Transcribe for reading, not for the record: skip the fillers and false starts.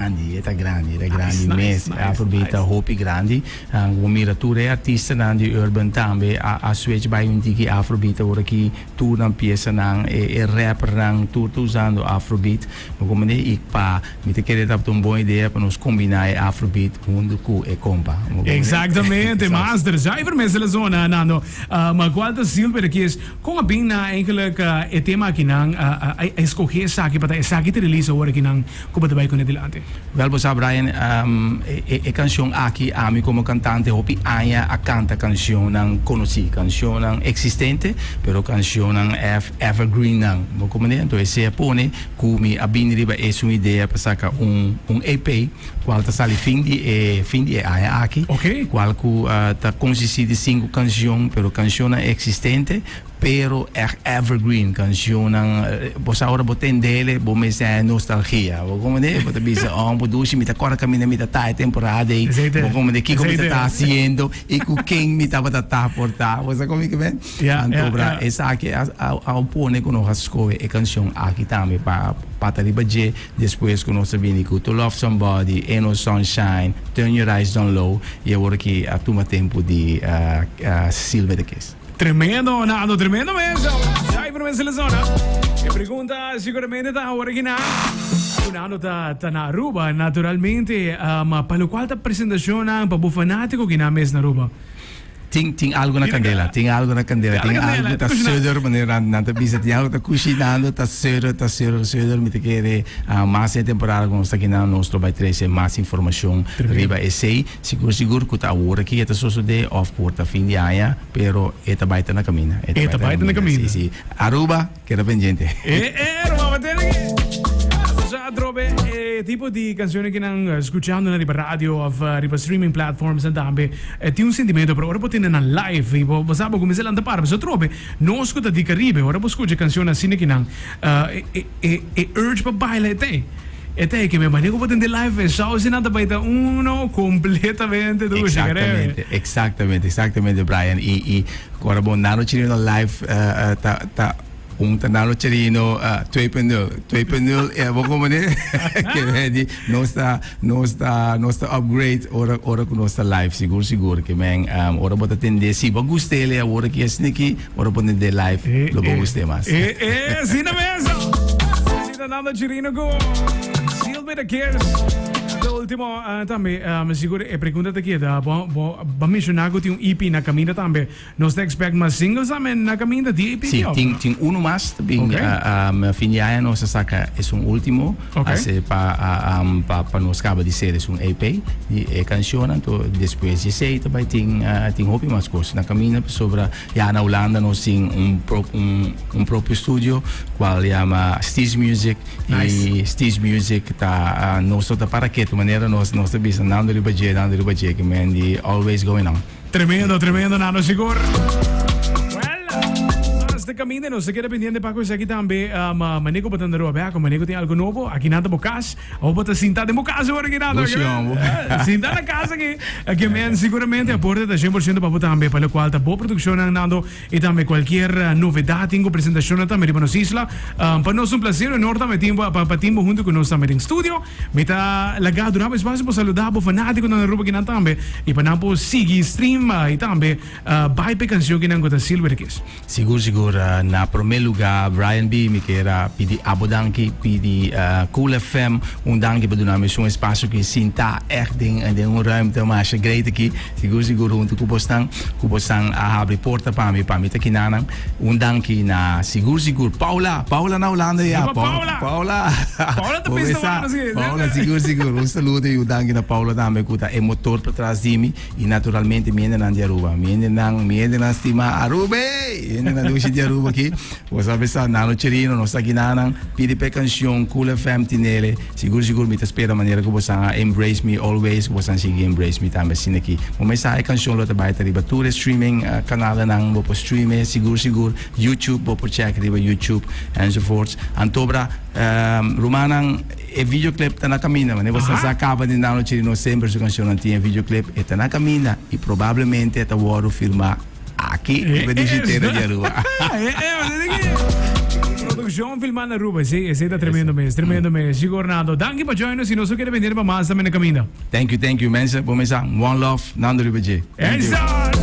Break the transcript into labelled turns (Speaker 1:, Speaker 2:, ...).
Speaker 1: Era grande mes Afrobeat hopi grande o mirature artista nan di urban tambe a switch by un tiki Afrobeat ora ki tour nan pieza nan e rapper nan tour usando Afrobeat ma come ne ik pa mi te querer dar uma boa ideia para nos combinar Afrobeat junto com e compa
Speaker 2: Exatamente, master zuiver met z'n zona nando maar qualta silver que is com a bem na eigenlijk e tema que nan escolher saki para saki te release ora que nan como te vai com adelante.
Speaker 1: Wel, você Brian, canção aqui, a mim como cantante, hopi anya a canta canção não conheci, canção não existente, pero canção não evergreen não. Como né, então esse pone, como a bem riba é uma ideia para sacar EP, qual tá sali fim de anya aqui, qual tá consiste de 5 canções, pero canção não existente. Pero evergreen canção não você agora botem dele bom mas é nostalgia como né você bisa produz me tá agora caminha me tá temporada e como né que como tá fazendo e com quem me tá portar você como que vem então essa aqui ao pone com nós escolhe a canção aqui também para taribadje depois com nós vini com To Love Somebody Ain't No Sunshine Turn Your Eyes Down Low e agora que a toma tempo de Silver the Kiss.
Speaker 2: Tremendo, Nando, tremendo mesmo. Já aí para a zona. E pergunta seguramente está original. O Nando está na Aruba, naturalmente. Mas para o qual está apresentação para o fanático que na mesa na Aruba?
Speaker 1: Tem algo na candela, tem algo na candela, tem algo tá söder maneira nanta bisa tem algo tá cozinhando, tá söder me te querer mais temporada com nós aqui na nosso vai trazer mais informação riba esse seguro que tá agora aqui tá só de off porta fim de ano, pero eta baita na caminho.
Speaker 2: Eta baita na caminho.
Speaker 1: Sim. Aruba, queda pendente.
Speaker 2: Aruba, trobe tipo di canzoni che non ascoltando riba radio of riba streaming platforms e tambe ti un sentimento però ora potete na live bo sabo come se l'anda parve so trobe non ascolta di Caribe ora ascolta canzoni assim che non urge pa baile te e te che mi manejo potente live so se nada baita uno completamente due
Speaker 1: exatamente Brian e agora bom nano cirino live ta Tanalo Cerino 2.0 e come ne che vedi nostra upgrade ora con nostra live sicuro che men ora bota tende si ba gustele ora che sniki ora potete live lo guste mas
Speaker 2: sì na mesa sì Tanalo Cerino go Silver the Kiss último também me seguro é pergunta aqui da bom mencionar que tem EP na caminho também nós expect mais singles também na caminho de EP
Speaker 1: sim tem mais também fim de ano nós saca é último assim para nós acaba de ser é EP e canção então depois de sei também tem hobby mais coisas na caminho sobre já na Holanda nós tem próprio estúdio qual chama Stage Music e Stage Music tá nós tá para que maneira nós bisa nando ribaje que man the always going on.
Speaker 2: Tremendo, Nando seguro. De caminho, não se queda pendiente para coisa aqui também. Maneco botando rua aberta, maneco tem algo novo. Aqui nada por casa, ou botar sentado em casa agora aqui nada. Sentado na casa aqui man seguramente aporta da 100% para botar também para o qual tá boa produção andando e também qualquer novidade tem apresentação também para nós isla. Para nós prazer enorme também tempo para tempo junto com nós também em estúdio. Meta lagado na espaço para saludar para fanático na rua aqui também e para não seguir stream e também vai pe canção que não gota Silver Kiss.
Speaker 1: Seguro na primeiro lugar Brian B me queira pedir abodanki pedir Cool FM dank para donar mais espaço que sinta echt em ruimte mais great aqui seguro junto com Bostan a abrir porta para mim aqui na dank na seguro Paula na Holanda já Paula
Speaker 2: tá pensando
Speaker 1: Paula seguro saludo e dank na Paula também que é motor para trás de mim e naturalmente me ainda de Aruba me ainda estima Aruba ainda não de Aruba aqui você vai estar na Cerino nós aqui na pede pe canção Cool FM tinele seguro me te espera maneira que você embrace me always você siga embrace me também assim aqui mas essa canção lá também tá riba tour streaming canal nang bo stream seguro YouTube bo check riba YouTube and so forth antobra Romanang e videoclip tá na caminho mas você acaba de dar no Cerino sempre sua canção não tinha videoclip tá na caminho e provavelmente tá vou filmar aqui vai digitar de Aruba
Speaker 2: produção filmando na Aruba. Esse está tremendo mesmo, tremendo mesmo. Siguro nada. Danke para join us e não só quer vender para mais também na caminho.
Speaker 1: Thank you mensen. Vou começar. One love, Nando Ribeje.
Speaker 2: Exato.